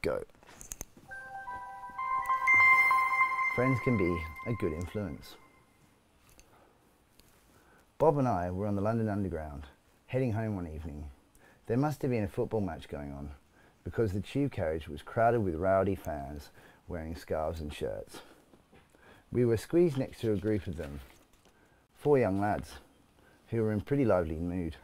Go. Friends can be a good influence. Bob and I were on the London Underground, heading home one evening. There must have been a football match going on, because the tube carriage was crowded with rowdy fans wearing scarves and shirts. We were squeezed next to a group of them, 4 young lads, who were in pretty lively mood.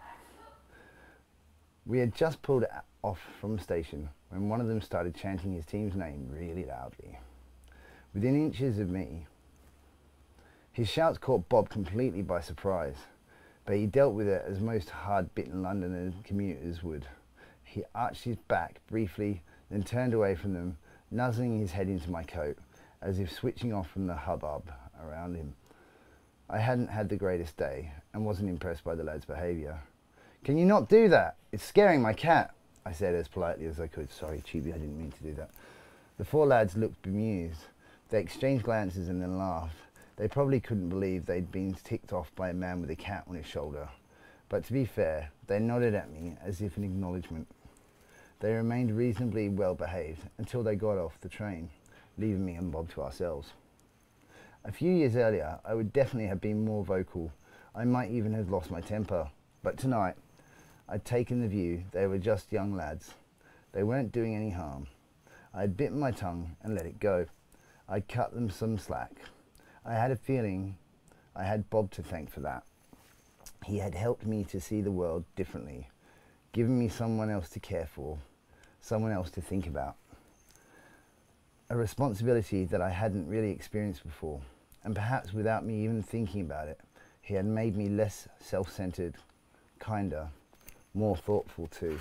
We had just pulled off from the station when one of them started chanting his team's name really loudly, within inches of me. His shouts caught Bob completely by surprise, but he dealt with it as most hard-bitten Londoners commuters would. He arched his back briefly, then turned away from them, nuzzling his head into my coat, as if switching off from the hubbub around him. I hadn't had the greatest day, and wasn't impressed by the lad's behaviour. "Can you not do that? It's scaring my cat," I said as politely as I could. "Sorry, Tubby, I didn't mean to do that." The 4 lads looked bemused. They exchanged glances and then laughed. They probably couldn't believe they'd been ticked off by a man with a cat on his shoulder. But to be fair, they nodded at me as if in acknowledgement. They remained reasonably well behaved until they got off the train, leaving me and Bob to ourselves. A few years earlier, I would definitely have been more vocal. I might even have lost my temper. But tonight, I'd taken the view they were just young lads. They weren't doing any harm. I'd bitten my tongue and let it go. I'd cut them some slack. I had a feeling I had Bob to thank for that. He had helped me to see the world differently, given me someone else to care for, someone else to think about. A responsibility that I hadn't really experienced before, and perhaps without me even thinking about it, he had made me less self-centered, kinder, more thoughtful too.